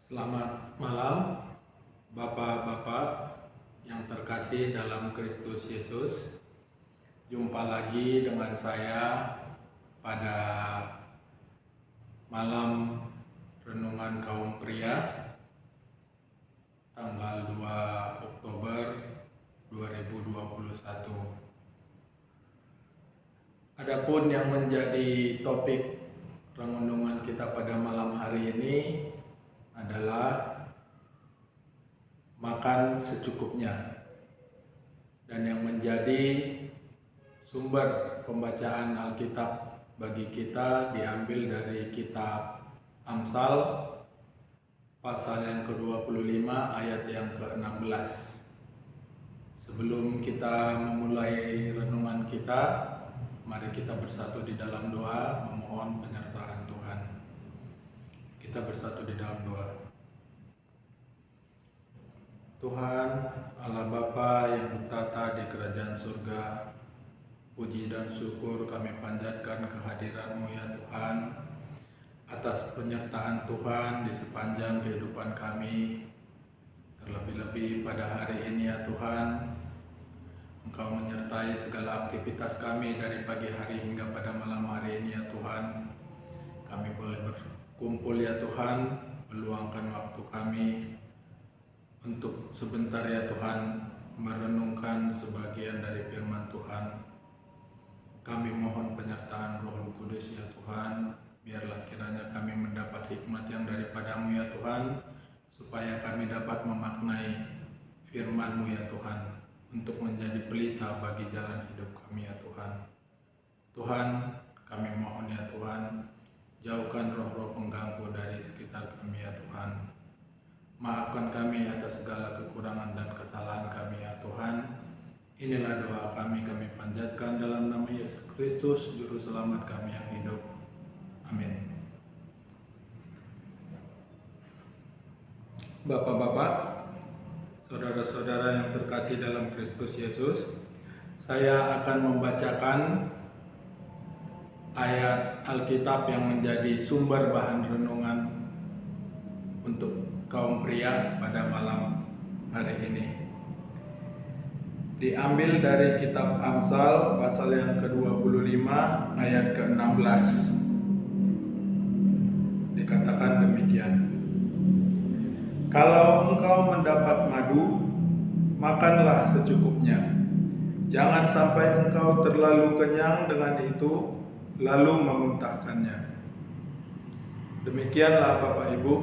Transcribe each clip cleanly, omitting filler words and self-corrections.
Selamat malam, Bapak-bapak yang terkasih dalam Kristus Yesus. Jumpa lagi dengan saya pada malam renungan kaum pria tanggal 2 Oktober 2021. Adapun yang menjadi topik renungan kita pada malam hari ini adalah makan secukupnya, dan yang menjadi sumber pembacaan Alkitab bagi kita diambil dari kitab Amsal pasal yang ke-25 ayat yang ke-16. Sebelum kita memulai renungan kita, mari kita bersatu di dalam doa memohon penyertaan Tuhan. Kita bersatu di dalam doa. Tuhan Allah Bapa yang bertata di kerajaan surga, puji dan syukur kami panjatkan kehadiran-Mu ya Tuhan, atas penyertaan Tuhan di sepanjang kehidupan kami. Terlebih-lebih pada hari ini ya Tuhan, Engkau menyertai segala aktivitas kami dari pagi hari hingga pada malam hari ini ya Tuhan. Kami boleh berkumpul ya Tuhan, meluangkan waktu kami untuk sebentar ya Tuhan merenungkan sebagian dari firman Tuhan. Kami mohon penyertaan Roh Kudus ya Tuhan, biarlah kiranya kami mendapat hikmat yang daripada-Mu ya Tuhan, supaya kami dapat memaknai firman-Mu ya Tuhan, untuk menjadi pelita bagi jalan hidup kami ya Tuhan. Tuhan, kami mohon ya Tuhan, jauhkan roh-roh pengganggu dari sekitar kami ya Tuhan. Maafkan kami atas segala kekurangan dan kesalahan kami ya Tuhan. Inilah doa kami panjatkan dalam nama Yesus Kristus, Juru Selamat kami yang hidup. Amin. Bapak-bapak, saudara-saudara yang terkasih dalam Kristus Yesus, saya akan membacakan ayat Alkitab yang menjadi sumber bahan renungan untuk kaum pria pada malam hari ini. Diambil dari kitab Amsal pasal yang ke-25 ayat ke-16. Dikatakan demikian: kalau engkau mendapat madu, makanlah secukupnya. Jangan sampai engkau terlalu kenyang dengan itu, lalu memuntahkannya. Demikianlah Bapak Ibu,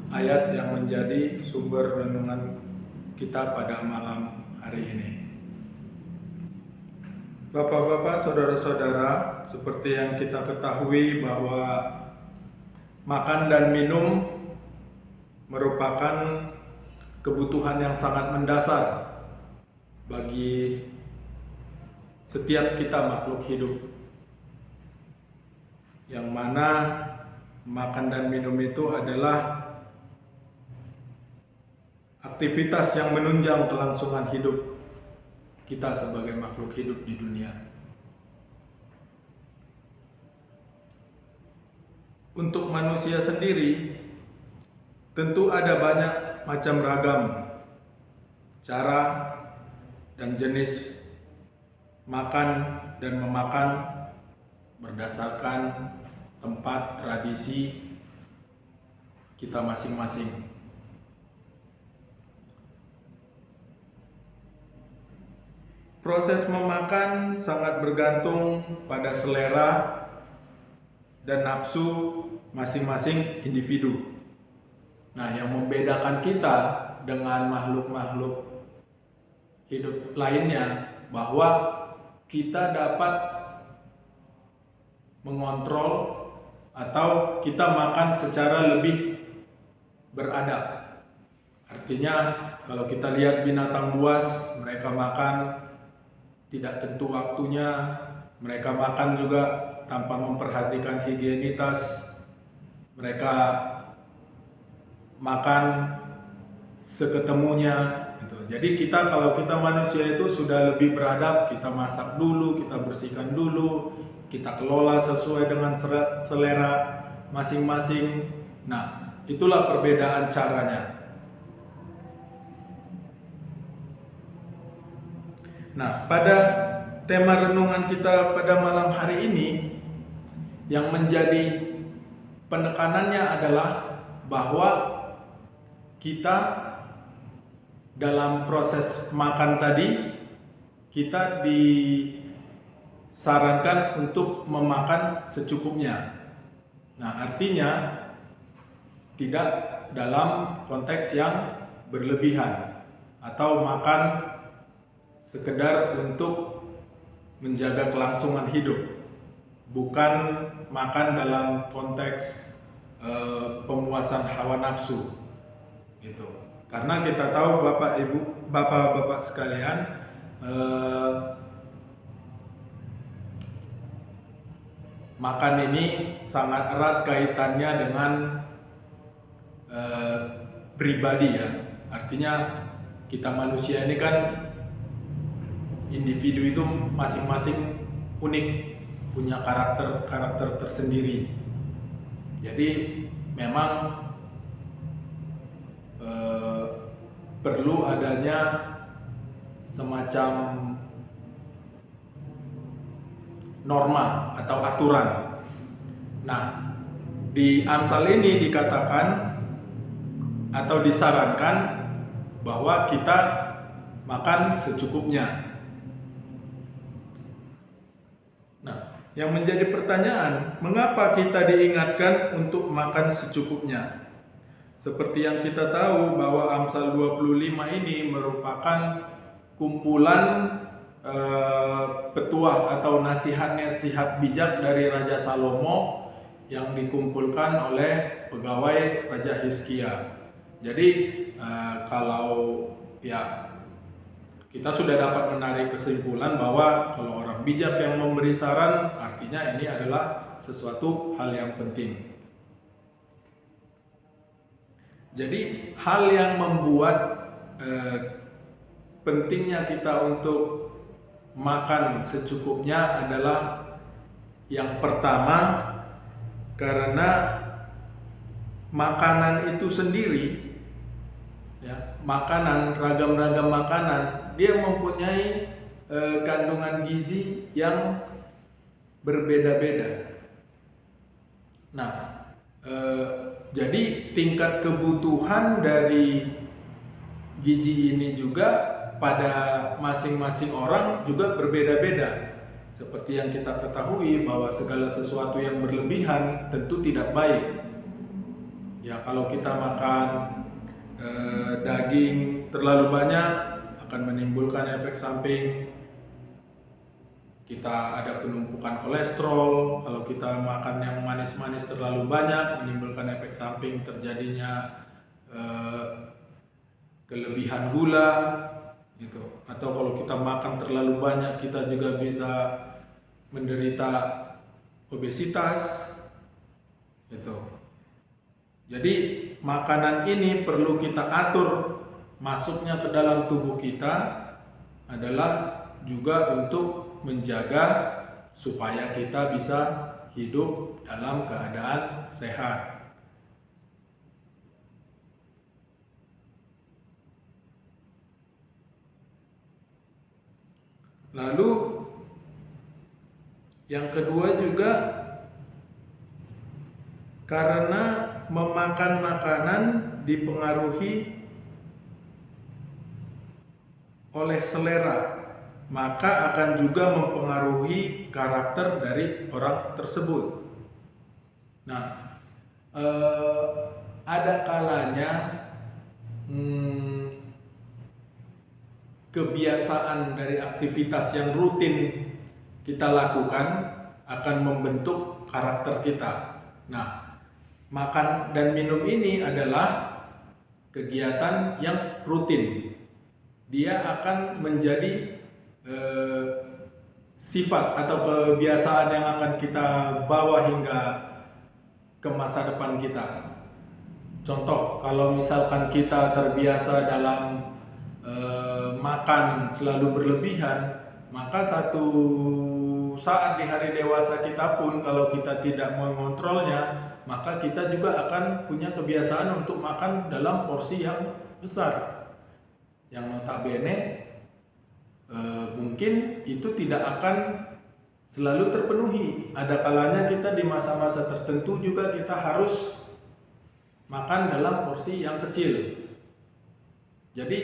ayat yang menjadi sumber renungan kita pada malam hari ini. Bapak-bapak, saudara-saudara, seperti yang kita ketahui bahwa makan dan minum merupakan kebutuhan yang sangat mendasar bagi setiap kita makhluk hidup, yang mana makan dan minum itu adalah aktivitas yang menunjang kelangsungan hidup kita sebagai makhluk hidup di dunia. Untuk manusia sendiri, tentu ada banyak macam ragam cara dan jenis makan dan memakan berdasarkan tempat tradisi kita masing-masing. Proses memakan sangat bergantung pada selera dan nafsu masing-masing individu. Nah, yang membedakan kita dengan makhluk-makhluk hidup lainnya, bahwa kita dapat mengontrol atau kita makan secara lebih beradab. Artinya, kalau kita lihat binatang buas, mereka makan tidak tentu waktunya, mereka makan juga tanpa memperhatikan higienitas, mereka makan seketemunya gitu. Jadi kalau kita manusia itu sudah lebih beradab, kita masak dulu, kita bersihkan dulu, kita kelola sesuai dengan selera masing-masing. Nah, itulah perbedaan caranya. Nah, pada tema renungan kita pada malam hari ini, yang menjadi penekanannya adalah bahwa kita dalam proses makan tadi, kita disarankan untuk memakan secukupnya. Nah, artinya tidak dalam konteks yang berlebihan atau makan sekedar untuk menjaga kelangsungan hidup, bukan makan dalam konteks pemuasan hawa nafsu gitu. Karena kita tahu bapak-bapak sekalian, makan ini sangat erat kaitannya dengan pribadi ya. Artinya kita manusia ini kan individu itu masing-masing unik, punya karakter tersendiri. Jadi memang perlu adanya semacam norma atau aturan. Nah, di Amsal ini dikatakan atau disarankan bahwa kita makan secukupnya. Yang menjadi pertanyaan, mengapa kita diingatkan untuk makan secukupnya? Seperti yang kita tahu bahwa Amsal 25 ini merupakan kumpulan petuah atau nasihat-nasihat bijak dari Raja Salomo yang dikumpulkan oleh pegawai Raja Hizkia. Jadi kalau ya kita sudah dapat menarik kesimpulan bahwa kalau orang bijak yang memberi saran, artinya ini adalah sesuatu hal yang penting. Jadi hal yang membuat pentingnya kita untuk makan secukupnya adalah yang pertama, karena makanan itu sendiri, ya, ragam-ragam makanan, dia mempunyai kandungan gizi yang berbeda-beda. Nah, jadi tingkat kebutuhan dari gizi ini juga pada masing-masing orang juga berbeda-beda. Seperti yang kita ketahui bahwa segala sesuatu yang berlebihan tentu tidak baik. Ya, kalau kita makan daging terlalu banyak akan menimbulkan efek samping. Kita ada penumpukan kolesterol. Kalau kita makan yang manis-manis terlalu banyak menimbulkan efek samping, terjadinya kelebihan gula gitu. Atau kalau kita makan terlalu banyak, kita juga bisa menderita obesitas gitu. Jadi makanan ini perlu kita atur masuknya ke dalam tubuh kita, adalah juga untuk menjaga supaya kita bisa hidup dalam keadaan sehat. Lalu yang kedua juga karena memakan makanan dipengaruhi oleh selera, maka akan juga mempengaruhi karakter dari orang tersebut. Nah, ada kalanya kebiasaan dari aktivitas yang rutin kita lakukan akan membentuk karakter kita. Nah, makan dan minum ini adalah kegiatan yang rutin. Dia akan menjadi sifat atau kebiasaan yang akan kita bawa hingga ke masa depan kita. Contoh, kalau misalkan kita terbiasa dalam makan selalu berlebihan, maka satu saat di hari dewasa kita pun kalau kita tidak mengontrolnya, maka kita juga akan punya kebiasaan untuk makan dalam porsi yang besar, yang notabene mungkin itu tidak akan selalu terpenuhi. Ada kalanya kita di masa-masa tertentu juga kita harus makan dalam porsi yang kecil. Jadi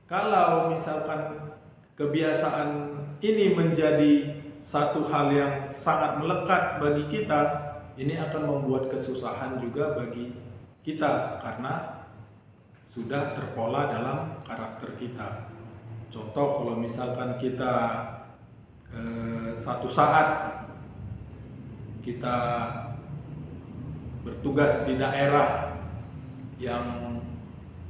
kalau misalkan kebiasaan ini menjadi satu hal yang sangat melekat bagi kita, ini akan membuat kesusahan juga bagi kita karena sudah terpola dalam karakter kita. Contoh, kalau misalkan kita satu saat kita bertugas di daerah yang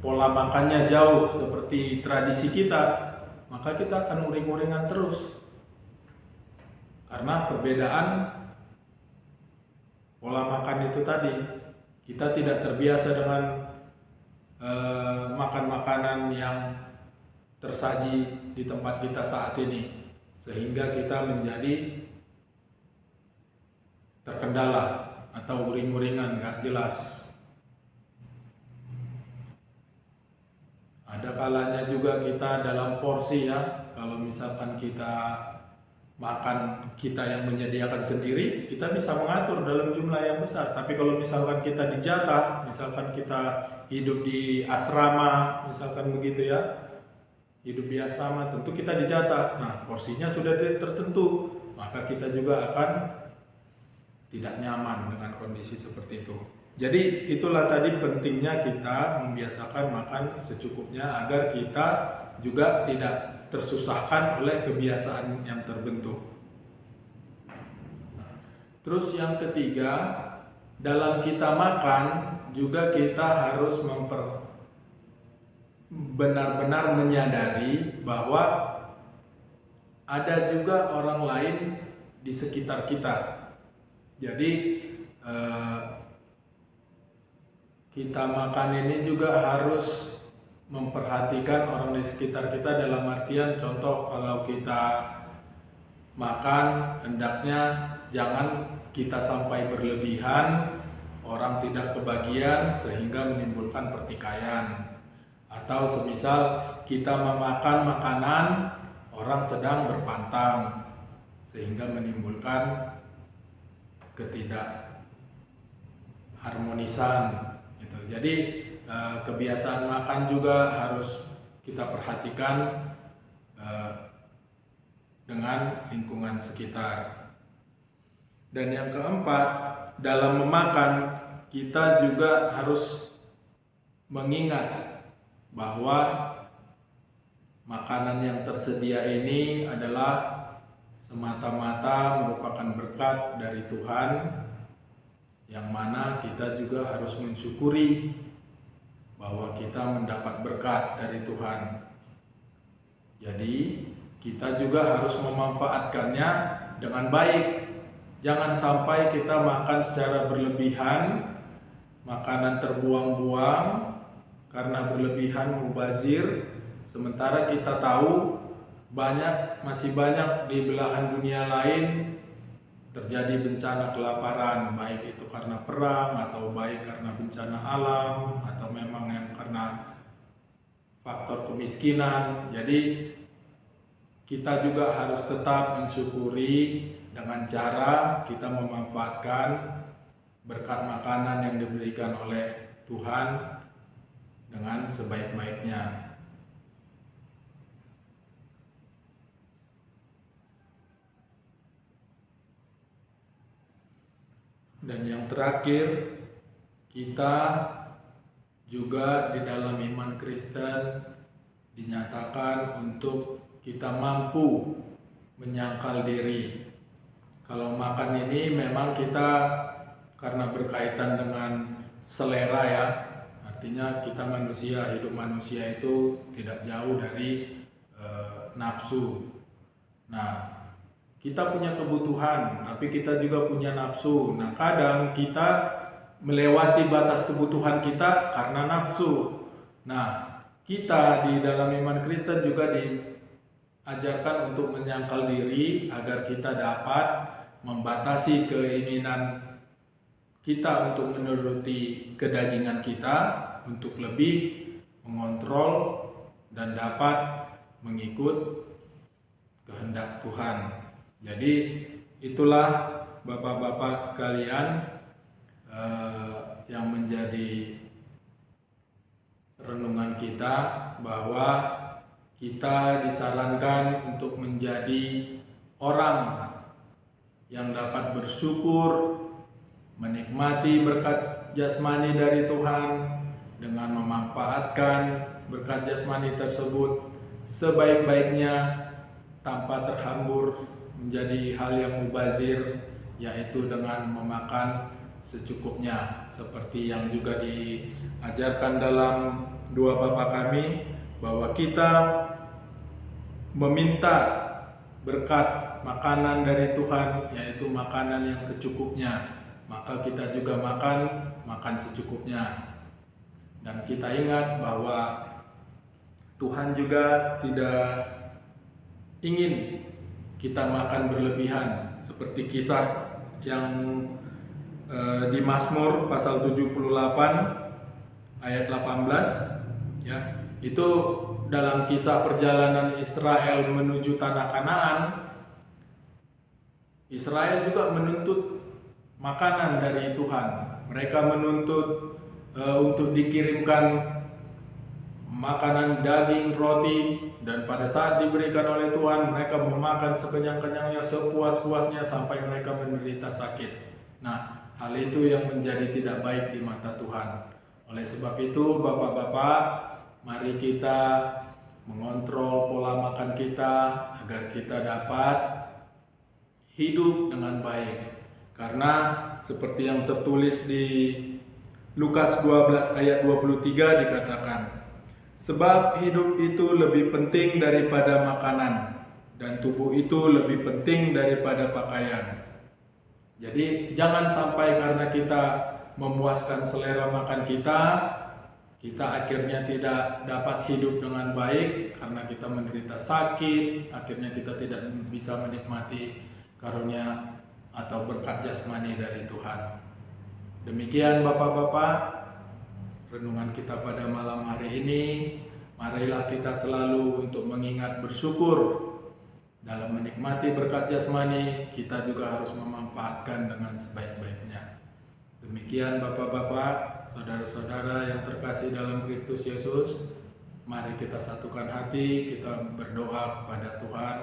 pola makannya jauh seperti tradisi kita, maka kita akan uring-uringan terus karena perbedaan pola makan itu tadi. Kita tidak terbiasa dengan makan makanan yang tersaji di tempat kita saat ini, sehingga kita menjadi terkendala atau uring-uringan, nggak jelas. Ada kalanya juga kita dalam porsi ya, kalau misalkan kita makan kita yang menyediakan sendiri, kita bisa mengatur dalam jumlah yang besar. Tapi kalau misalkan kita dijatah, misalkan kita hidup di asrama, misalkan begitu ya, hidup di asrama tentu kita dijatah. Nah, porsinya sudah tertentu, maka kita juga akan tidak nyaman dengan kondisi seperti itu. Jadi itulah tadi pentingnya kita membiasakan makan secukupnya agar kita juga tidak tersusahkan oleh kebiasaan yang terbentuk. Terus yang ketiga, dalam kita makan juga kita harus benar-benar menyadari bahwa ada juga orang lain di sekitar kita. Jadi kita makan ini juga harus memperhatikan orang di sekitar kita, dalam artian contoh kalau kita makan hendaknya jangan kita sampai berlebihan, orang tidak kebagian sehingga menimbulkan pertikaian. Atau semisal kita memakan makanan orang sedang berpantang sehingga menimbulkan ketidakharmonisan gitu. Jadi kebiasaan makan juga harus kita perhatikan dengan lingkungan sekitar. Dan yang keempat, dalam memakan kita juga harus mengingat bahwa makanan yang tersedia ini adalah semata-mata merupakan berkat dari Tuhan, yang mana kita juga harus mensyukuri bahwa kita mendapat berkat dari Tuhan. Jadi kita juga harus memanfaatkannya dengan baik. Jangan sampai kita makan secara berlebihan, makanan terbuang-buang karena berlebihan mubazir, sementara kita tahu masih banyak di belahan dunia lain terjadi bencana kelaparan, baik itu karena perang atau baik karena bencana alam atau memang yang karena faktor kemiskinan. Jadi kita juga harus tetap mensyukuri dengan cara kita memanfaatkan berkat makanan yang diberikan oleh Tuhan dengan sebaik-baiknya. Dan yang terakhir, kita juga di dalam iman Kristen dinyatakan untuk kita mampu menyangkal diri. Kalau makan ini memang kita karena berkaitan dengan selera ya, artinya kita manusia, hidup manusia itu tidak jauh dari nafsu. Nah, kita punya kebutuhan, tapi kita juga punya nafsu. Nah, kadang kita melewati batas kebutuhan kita karena nafsu. Nah, kita di dalam iman Kristen juga diajarkan untuk menyangkal diri agar kita dapat membatasi keinginan kita untuk menuruti kedagingan kita, untuk lebih mengontrol dan dapat mengikut kehendak Tuhan. Jadi itulah Bapak-bapak sekalian yang menjadi renungan kita, bahwa kita disarankan untuk menjadi orang yang dapat bersyukur, menikmati berkat jasmani dari Tuhan dengan memanfaatkan berkat jasmani tersebut sebaik-baiknya tanpa terhambur menjadi hal yang mubazir, yaitu dengan memakan secukupnya, seperti yang juga diajarkan dalam doa Bapa kami, bahwa kita meminta berkat makanan dari Tuhan, yaitu makanan yang secukupnya, maka kita juga makan secukupnya. Dan kita ingat bahwa Tuhan juga tidak ingin kita makan berlebihan, seperti kisah yang di Mazmur pasal 78 ayat 18, ya. Itu dalam kisah perjalanan Israel menuju tanah Kanaan, Israel juga menuntut makanan dari Tuhan. Mereka menuntut untuk dikirimkan makanan daging, roti, dan pada saat diberikan oleh Tuhan, mereka memakan sekenyang-kenyangnya, sepuas-puasnya, sampai mereka menderita sakit. Nah, hal itu yang menjadi tidak baik di mata Tuhan. Oleh sebab itu, Bapak-bapak, mari kita mengontrol pola makan kita agar kita dapat hidup dengan baik. Karena seperti yang tertulis di Lukas 12 ayat 23 dikatakan, sebab hidup itu lebih penting daripada makanan, dan tubuh itu lebih penting daripada pakaian. Jadi jangan sampai karena kita memuaskan selera makan kita akhirnya tidak dapat hidup dengan baik karena kita menderita sakit, akhirnya kita tidak bisa menikmati karunia atau berkat jasmani dari Tuhan. Demikian Bapak-bapak, renungan kita pada malam hari ini. Marilah kita selalu untuk mengingat bersyukur. Dalam menikmati berkat jasmani, kita juga harus memanfaatkan dengan sebaik-baiknya. Demikian Bapak-bapak, saudara-saudara yang terkasih dalam Kristus Yesus, mari kita satukan hati, kita berdoa kepada Tuhan.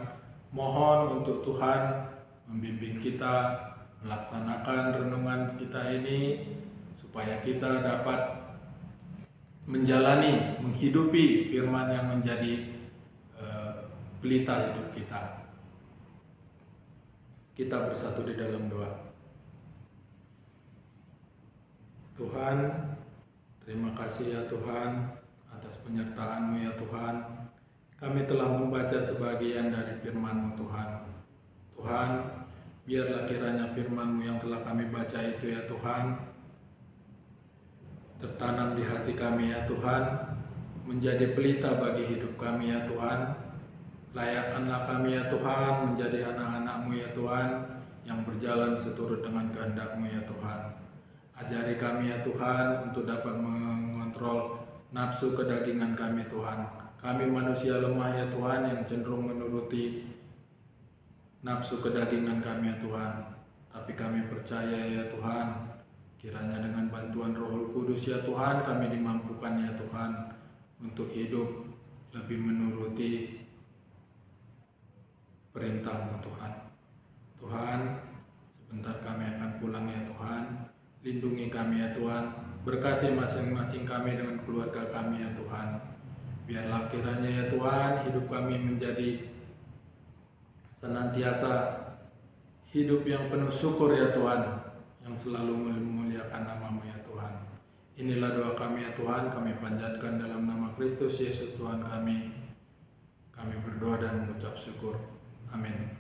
Mohon untuk Tuhan membimbing kita melaksanakan renungan kita ini, supaya kita dapat menjalani, menghidupi firman yang menjadi pelita hidup kita. Kita bersatu di dalam doa. Tuhan, terima kasih ya Tuhan atas penyertaan-Mu ya Tuhan. Kami telah membaca sebagian dari firman-Mu Tuhan. Tuhan, biarlah kiranya firman-Mu yang telah kami baca itu ya Tuhan tertanam di hati kami ya Tuhan, menjadi pelita bagi hidup kami ya Tuhan. Layakkanlah kami ya Tuhan menjadi anak-anak-Mu ya Tuhan, yang berjalan seturut dengan kehendak-Mu ya Tuhan. Ajari kami ya Tuhan untuk dapat mengontrol nafsu kedagingan kami Tuhan. Kami manusia lemah ya Tuhan, yang cenderung menuruti nafsu kedagingan kami ya Tuhan. Tapi kami percaya ya Tuhan, kiranya dengan bantuan Roh Kudus ya Tuhan, kami dimampukan ya Tuhan untuk hidup lebih menuruti perintah-Mu Tuhan. Tuhan, sebentar kami akan pulang ya Tuhan. Lindungi kami ya Tuhan. Berkati masing-masing kami dengan keluarga kami ya Tuhan. Biarlah kiranya ya Tuhan, hidup kami menjadi senantiasa hidup yang penuh syukur ya Tuhan, yang selalu memuliakan nama-Mu ya Tuhan. Inilah doa kami ya Tuhan, kami panjatkan dalam nama Kristus Yesus Tuhan kami. Kami berdoa dan mengucap syukur. Amin.